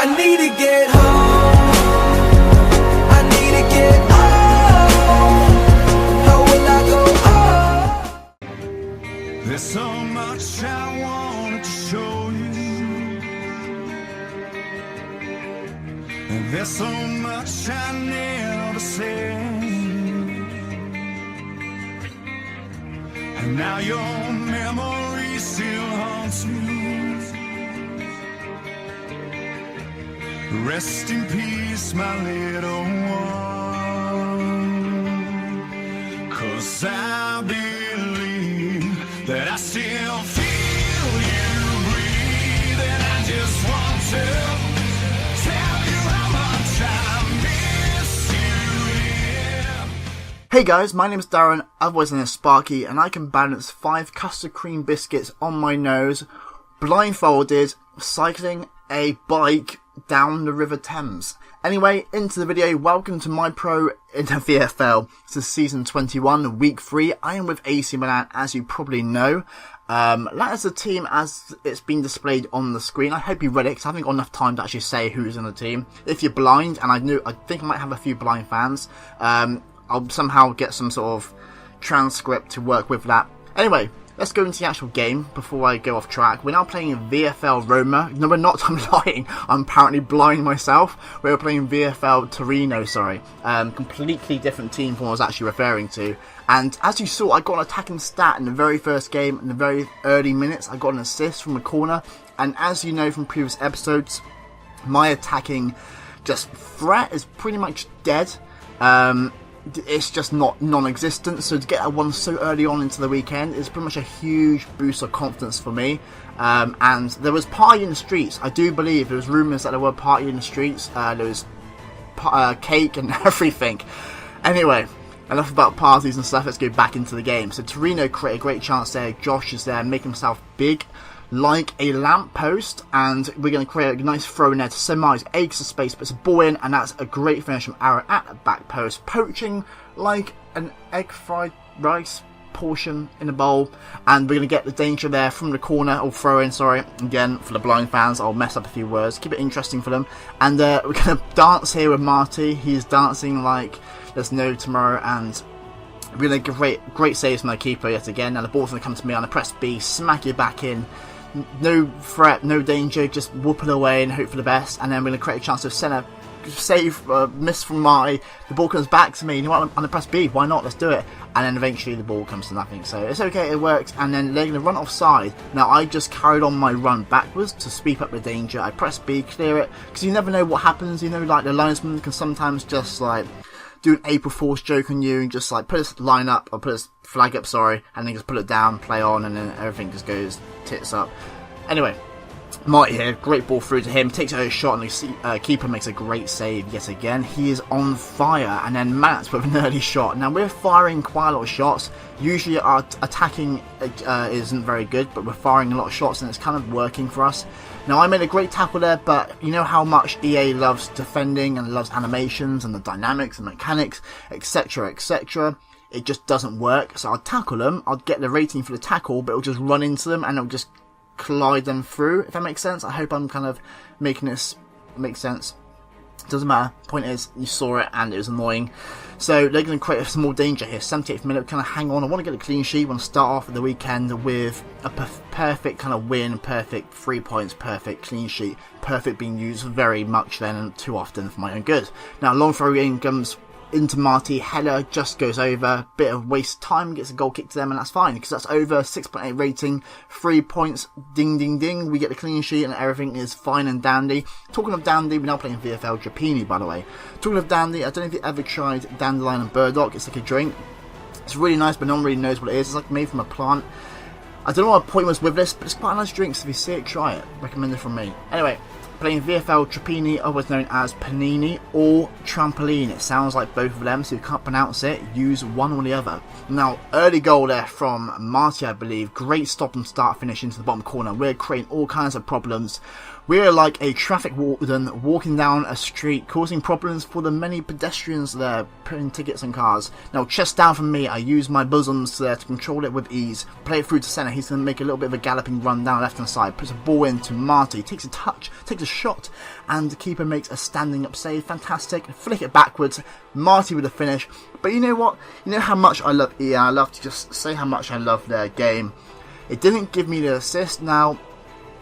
I need to get home. I need to get home. How will I go home? There's so much I wanted to show you, and there's so much I never said, and now your memory still haunts me. Rest in peace, my little one, 'cause I believe that I still feel you breathe, and I just want to tell you how much I miss you here. Hey guys, my name is Darren, otherwise known as Sparky, and I can balance 5 custard cream biscuits on my nose, blindfolded, cycling a bike down the River Thames. Anyway, into the video. Welcome to my pro in the VFL. This is season 21, week 3. I am with AC Milan, as you probably know. That is the team as it's been displayed on the screen. I hope you read it, because I haven't got enough time to actually say who's in the team. If you're blind, and I think I might have a few blind fans, I'll somehow get some sort of transcript to work with that. Anyway, let's go into the actual game before I go off track. We're now playing VFL Roma. No, we're not. I'm lying. I'm apparently blind myself. We're playing VFL Torino, sorry. Completely different team from what I was actually referring to. And as you saw, I got an attacking stat in the very first game. In the very early minutes, I got an assist from a corner. And as you know from previous episodes, my attacking just threat is pretty much dead. It's just not non-existent, so to get that one so early on into the weekend is pretty much a huge boost of confidence for me. And there was party in the streets. I do believe there was rumours that there were party in the streets. There was cake and everything. Anyway, enough about parties and stuff. Let's go back into the game. So Torino create a great chance there. Josh is there, making himself big like a lamppost, and we're going to create a nice throw in there to semi acres of space, puts a ball in, and that's a great finish from Aaron at the back post, poaching like an egg fried rice portion in a bowl. And we're going to get the danger there from the corner, or throw in, sorry, again for the blind fans. I'll mess up a few words, keep it interesting for them. And we're going to dance here with Marty. He's dancing like there's no tomorrow, and really great saves from my keeper yet again. Now the ball's going to come to me, and I press B, smack it back in. No threat, no danger, just whoop it away and hope for the best. And then we're going to create a chance of centre save, miss from Marty. The ball comes back to me. You know what? I'm going to press B. Why not? Let's do it. And then eventually the ball comes to nothing. So it's okay. It works. And then they're going to run offside. Now I just carried on my run backwards to speed up the danger. I press B, clear it, because you never know what happens. You know, like the linesman can sometimes just like do an April Fool's joke on you and just like put his line up, or put his flag up, sorry, and then just put it down, play on, and then everything just goes tits up. Anyway, Marty here, great ball through to him, takes a shot, and the keeper makes a great save yet again. He is on fire, and then Matt's with an early shot. Now we're firing quite a lot of shots. Usually our attacking isn't very good, but we're firing a lot of shots, and it's kind of working for us. Now I made a great tackle there, but you know how much EA loves defending and loves animations and the dynamics and mechanics, etc, etc. It just doesn't work. So I'll tackle them, I'll get the rating for the tackle, but it'll just run into them and it'll just collide them through, if that makes sense. I hope I'm kind of making this make sense. Doesn't matter. Point is, you saw it and it was annoying. So they're going to create some more danger here. 78th minute, kind of hang on. I want to get a clean sheet. I want to start off the weekend with a perfect kind of win, perfect 3 points, perfect clean sheet. Perfect being used very much then and too often for my own good. Now long throw in comes into Marty, header just goes over, bit of waste time, gets a goal kick to them, and that's fine because that's over. 6.8 rating, 3 points, ding ding ding, we get the clean sheet and everything is fine and dandy. Talking of dandy, we're now playing VFL Trapini, by the way. Talking of dandy, I don't know if you ever tried dandelion and burdock. It's like a drink, it's really nice, but no one really knows what it is. It's like made from a plant. I don't know what my point was with this, but it's quite a nice drink, so if you see it, try it. Recommended from me. Anyway, playing VFL Trapini, otherwise known as Panini or Trampoline. It sounds like both of them, so you can't pronounce it. Use one or the other. Now, early goal there from Marty, I believe. Great stop and start finish into the bottom corner. We're creating all kinds of problems We're like a traffic warden walking down a street, causing problems for the many pedestrians there, putting tickets on cars. Now, chest down from me, I use my bosoms there to control it with ease. Play it through to centre, he's going to make a little bit of a galloping run down left hand side, puts a ball into Marty, takes a touch, takes a shot, and the keeper makes a standing up save. Fantastic. Flick it backwards, Marty with a finish. But you know what? You know how much I love EA, I love to just say how much I love their game. It didn't give me the assist. Now,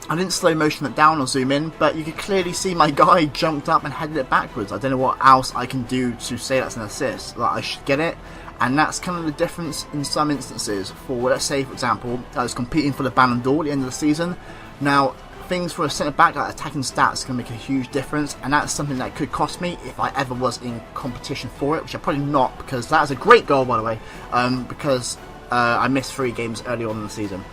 I didn't slow motion it down or zoom in, but you could clearly see my guy jumped up and headed it backwards. I don't know what else I can do to say that's an assist. Like, I should get it, and that's kind of the difference in some instances. For, let's say, for example, I was competing for the Ballon d'Or at the end of the season. Now, things for a centre-back, like attacking stats, can make a huge difference, and that's something that could cost me if I ever was in competition for it, which I'm probably not, because that is a great goal, by the way, because I missed 3 games early on in the season.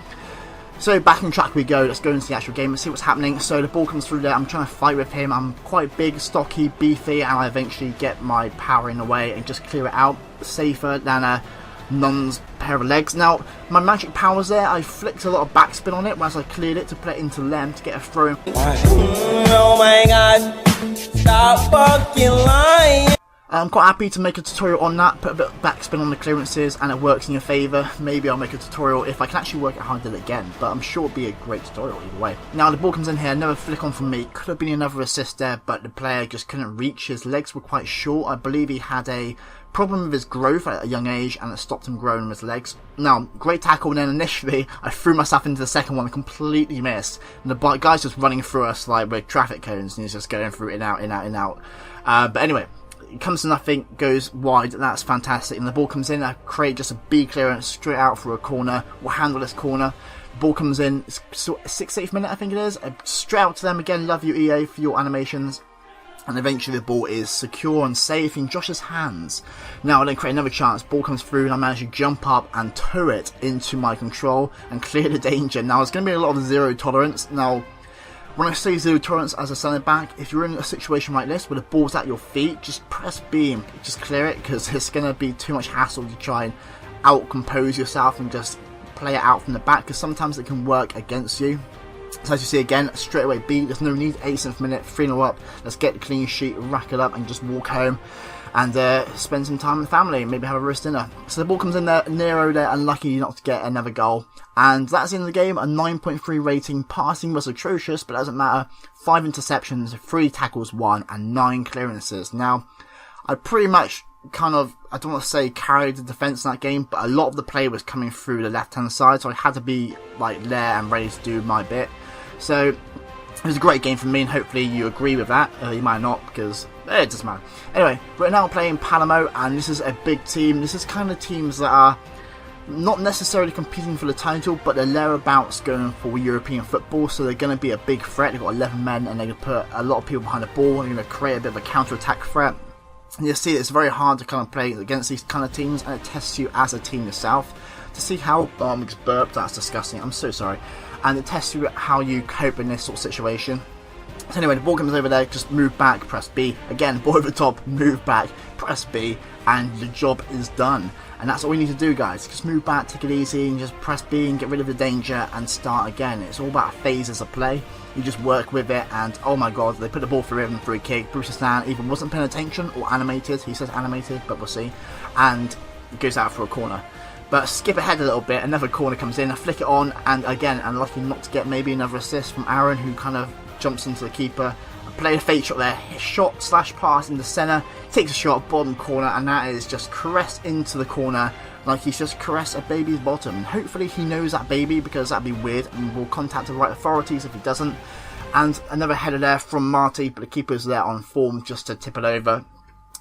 So back on track we go, let's go into the actual game and see what's happening. So the ball comes through there, I'm trying to fight with him, I'm quite big, stocky, beefy, and I eventually get my power in the way and just clear it out, safer than a nun's pair of legs. Now, my magic powers there, I flicked a lot of backspin on it once I cleared it to put it into them to get a throw in. Oh my god, stop fucking lying. I'm quite happy to make a tutorial on that, put a bit of backspin on the clearances, and it works in your favour. Maybe I'll make a tutorial if I can actually work out how I did it again, but I'm sure it'll be a great tutorial either way. Now the ball comes in here, another flick on from me, could have been another assist there, but the player just couldn't reach, his legs were quite short. I believe he had a problem with his growth at a young age, and it stopped him growing with his legs. Now, great tackle, and then initially I threw myself into the second one and completely missed, and the guy's just running through us like with traffic cones, and he's just going through in, out, in, out, in, out. But anyway, it comes to nothing, goes wide, that's fantastic, and the ball comes in, I create just a B clearance straight out for a corner, we'll handle this corner, ball comes in, it's 6th minute I think it is, straight out to them again, love you EA for your animations, and eventually the ball is secure and safe in Josh's hands. Now I then create another chance, ball comes through and I manage to jump up and tow it into my control and clear the danger. Now it's going to be a lot of zero tolerance. Now, when I say zero tolerance as a centre back, if you're in a situation like this where the ball's at your feet, just press B and just clear it, because it's going to be too much hassle to try and out-compose yourself and just play it out from the back, because sometimes it can work against you. So as you see again, straight away B, there's no need, 8th minute, 3-0 up, let's get the clean sheet, rack it up and just walk home and spend some time with the family, maybe have a roast dinner. So the ball comes in there, Nero there, unlucky not to get another goal. And that's the end of the game, a 9.3 rating, passing was atrocious, but it doesn't matter. 5 interceptions, 3 tackles, 1, and 9 clearances. Now, I pretty much kind of, I don't want to say carried the defence in that game, but a lot of the play was coming through the left-hand side, so I had to be like there and ready to do my bit. So it was a great game for me, and hopefully you agree with that. You might not, because it doesn't matter. Anyway, we're now playing Panamo, and this is a big team. This is kind of teams that are not necessarily competing for the title, but they're thereabouts going for European football, so they're going to be a big threat. They've got 11 men, and they're going to put a lot of people behind the ball, and they're going to create a bit of a counter-attack threat. And you'll see it's very hard to kind of play against these kind of teams, and it tests you as a team yourself to see how bombs burped. That's disgusting, I'm so sorry. And it tests you how you cope in this sort of situation. So anyway, the ball comes over there, just move back, press B. Again, ball over the top, move back, press B, and the job is done. And that's all we need to do, guys. Just move back, take it easy, and just press B and get rid of the danger and start again. It's all about phases of play. You just work with it, and oh my god, they put the ball through him for a kick. Bruce Stan either wasn't paying attention or animated. He says animated, but we'll see. And it goes out for a corner. But skip ahead a little bit, another corner comes in, I flick it on, and again, I'm lucky not to get maybe another assist from Aaron, who kind of jumps into the keeper. I play a fake shot there, shot slash pass in the centre, takes a shot, bottom corner, and that is just caressed into the corner like he's just caressed a baby's bottom. And hopefully he knows that baby, because that'd be weird, and will contact the right authorities if he doesn't. And another header there from Marty, but the keeper's there on form just to tip it over.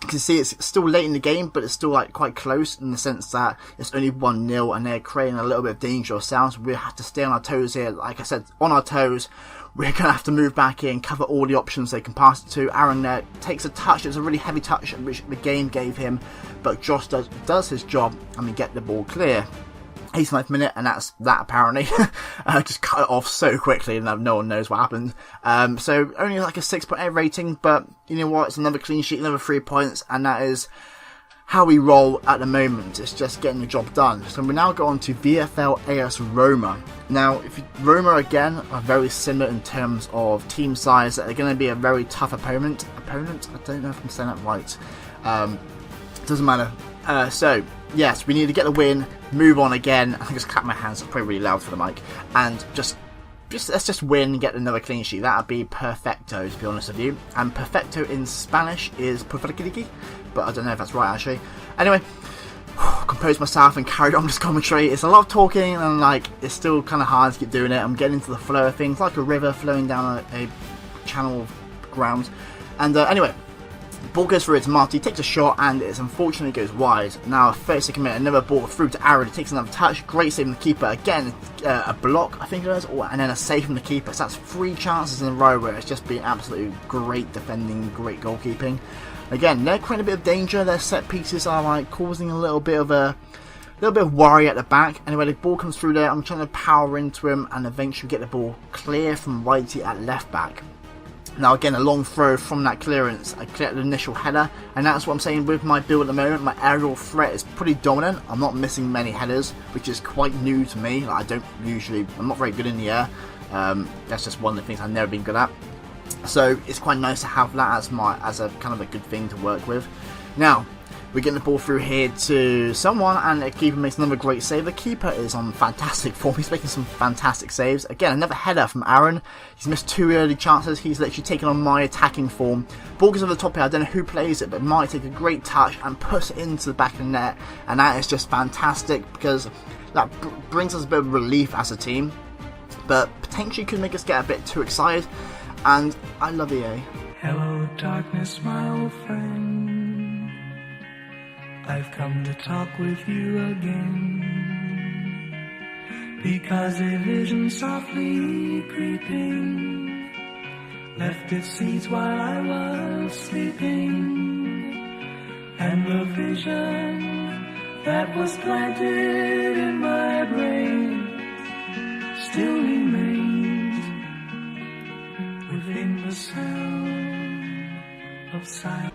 You can see it's still late in the game, but it's still like quite close in the sense that it's only 1-0 and they're creating a little bit of danger ourselves. We have to stay on our toes here. Like I said, on our toes. We're going to have to move back in, cover all the options they can pass it to. Aaron there takes a touch. It's a really heavy touch which the game gave him, but Josh does his job and we get the ball clear. 89th minute, and that's that apparently. Just cut it off so quickly and no one knows what happened. So only like a 6.8 rating, but you know what, it's another clean sheet, another 3 points, and that is how we roll at the moment. It's just getting the job done. So we now go on to VFL AS Roma. Now, Roma again are very similar in terms of team size. They're going to be a very tough opponent. I don't know if I'm saying that right. Doesn't matter. So yes, we need to get the win, move on again. I can just clap my hands. It's probably really loud for the mic, and let's just win, get another clean sheet. That'd be perfecto, to be honest with you. And perfecto in Spanish is perfectly, but I don't know if that's right actually. Anyway, composed myself and carried on this commentary. It's a lot of talking, and like it's still kind of hard to keep doing it. I'm getting into the flow of things, like a river flowing down a channel of ground. And anyway, ball goes through to Marty, takes a shot, and it unfortunately goes wide. Now, 32nd minute, another ball through to Aaron, takes another touch, great save from the keeper. Again, a block, I think it is, and then a save from the keeper. So that's 3 chances in a row where it's just been absolutely great defending, great goalkeeping. Again, they're creating a bit of danger. Their set pieces are like causing a little bit of worry at the back. Anyway, the ball comes through there. I'm trying to power into him and eventually get the ball clear from righty at left back. Now again, a long throw from that clearance. I cleared the initial header, and that's what I'm saying with my build at the moment. My aerial threat is pretty dominant. I'm not missing many headers, which is quite new to me. Like, I'm not very good in the air. That's just one of the things I've never been good at. So it's quite nice to have that as a kind of a good thing to work with. Now, we're getting the ball through here to someone, and the keeper makes another great save. The keeper is on fantastic form. He's making some fantastic saves. Again, another header from Aaron. He's missed 2 early chances. He's literally taken on my attacking form. Ball goes over the top here. I don't know who plays it, but might take a great touch and puts it into the back of the net. And that is just fantastic, because that brings us a bit of relief as a team, but potentially could make us get a bit too excited. And I love EA. Hello, darkness, my old friend. I've come to talk with you again, because a vision softly creeping left its seeds while I was sleeping, and the vision that was planted in my brain still remains within the sound of silence.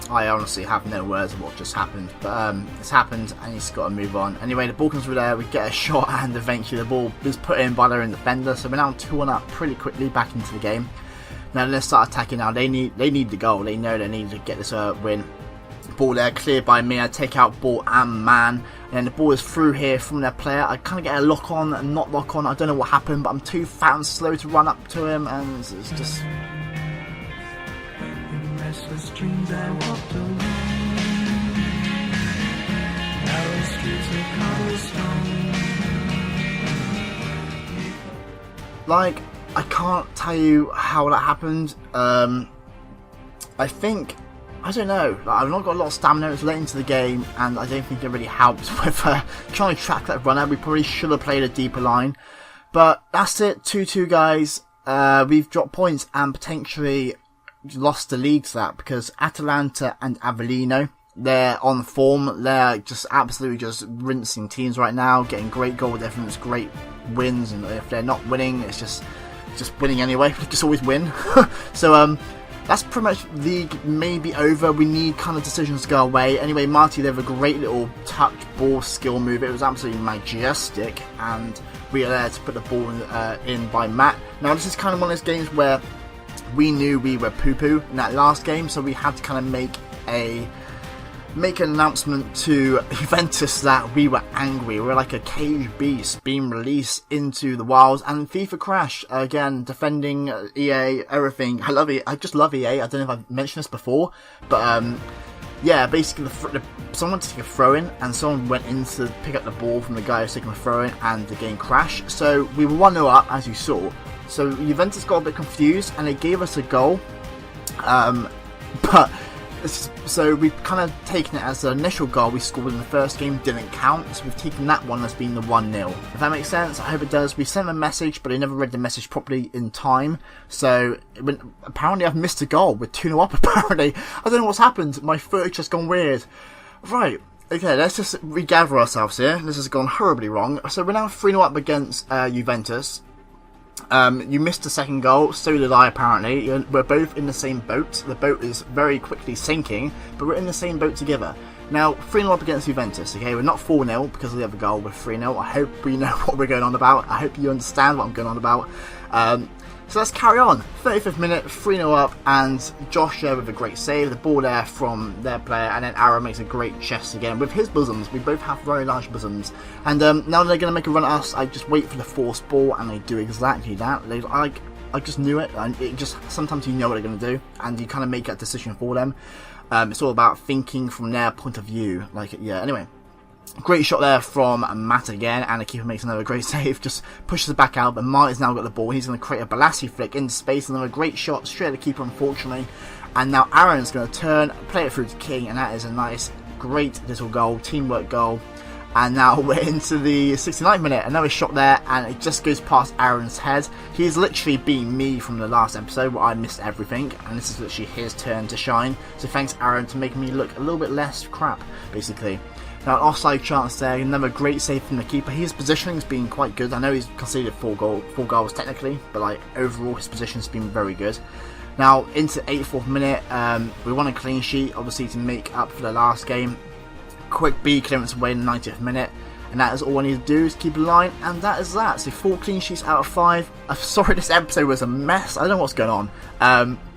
I honestly have no words of what just happened, but it's happened and he's got to move on. Anyway, the ball comes through there, we get a shot, and eventually the ball is put in by their own defender, so we're now 2-1 up pretty quickly back into the game. Now let's start attacking now. They need the goal. They know they need to get this win. Ball there, cleared by me. I take out ball and man, and then the ball is through here from their player. I kind of get a lock on and not lock on. I don't know what happened, but I'm too fat and slow to run up to him, and it's just... Restless dreams I walked alone, narrow streets of cobblestone. Like, I can't tell you how that happened. I think, I don't know, like, I've not got a lot of stamina. It's late into the game, and I don't think it really helps with trying to track that runner. We probably should have played a deeper line, but that's it. 2-2, guys. We've dropped points and potentially lost the league to that, because Atalanta and Avellino, they're on form. They're just absolutely just rinsing teams right now, getting great goal difference, great wins, and if they're not winning, it's just winning anyway. They just always win. So that's pretty much league maybe over. We need kind of decisions to go away. Anyway, Marty, they have a great little touch ball skill move. It was absolutely majestic, and we are there to put the ball in by Matt. Now this is kind of one of those games where we knew we were poo-poo in that last game, so we had to kind of make an announcement to Juventus that we were angry. We were like a caged beast being released into the wilds, and FIFA crash again, defending EA, everything. I love it. I just love EA. I don't know if I've mentioned this before, but yeah, basically someone went to take a throw in, and someone went in to pick up the ball from the guy who was taking the throw in, and the game crashed. So we were 1-0 up, as you saw. So Juventus got a bit confused, and they gave us a goal. So we've kind of taken it as the initial goal we scored in the first game didn't count, so we've taken that one as being the 1-0. If that makes sense, I hope it does. We sent a message, but they never read the message properly in time. So apparently I've missed a goal. We're 2-0 up apparently. I don't know what's happened. My foot just gone weird. Right. Okay, let's just regather ourselves here. This has gone horribly wrong. So we're now 3-0 up against Juventus. You missed the second goal, so did I apparently. We're both in the same boat. The boat is very quickly sinking, but we're in the same boat together. Now, 3-0 up against Juventus, okay? We're not 4-0 because of the other goal, we're 3-0. I hope we know what we're going on about. I hope you understand what I'm going on about. So let's carry on. 35th minute, 3-0 up, and Josh with a great save. The ball there from their player, and then Aaron makes a great chest again. With his bosoms, we both have very large bosoms. And now they're going to make a run at us. I just wait for the forced ball, and they do exactly that. I just knew it, and it just, sometimes you know what they're going to do, and you kind of make that decision for them. It's all about thinking from their point of view. Anyway. Great shot there from Matt again, and the keeper makes another great save, just pushes it back out, but Martin's now got the ball. He's going to create a Balassi flick into space, another great shot straight at the keeper, unfortunately. And now Aaron's going to turn, play it through to King, and that is a nice, great little goal, teamwork goal. And now we're into the 69th minute, another shot there, and it just goes past Aaron's head. He's literally beaten me from the last episode where I missed everything, and this is literally his turn to shine. So thanks Aaron to making me look a little bit less crap, basically. Now, an offside chance there, another great save from the keeper. His positioning's been quite good. I know he's conceded 4 goals technically, but overall his position's been very good. Now, into 84th minute, we want a clean sheet, obviously, to make up for the last game. Quick B clearance away in the 90th minute, and that is all I need to do is keep a line, and that is that. So 4 clean sheets out of 5. I'm sorry this episode was a mess. I don't know what's going on.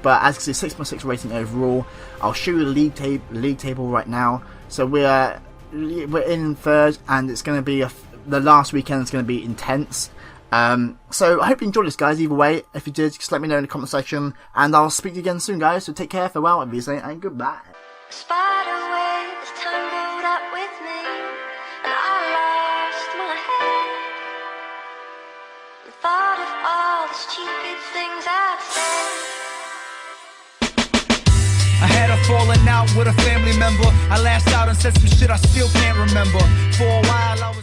But as you can see, 6.6 rating overall. I'll show you the league table right now. So we're in 3rd, and it's going to be the last weekend is going to be intense. So I hope you enjoyed this, guys. Either way, if you did, just let me know in the comment section, and I'll speak to you again soon, guys. So take care, farewell, and goodbye. Spider webs tangled up with me, and I lost my head. And thought of all the stupid things I'd said. I had a falling out with a family member. I lashed out and said some shit I still can't remember. For a while I was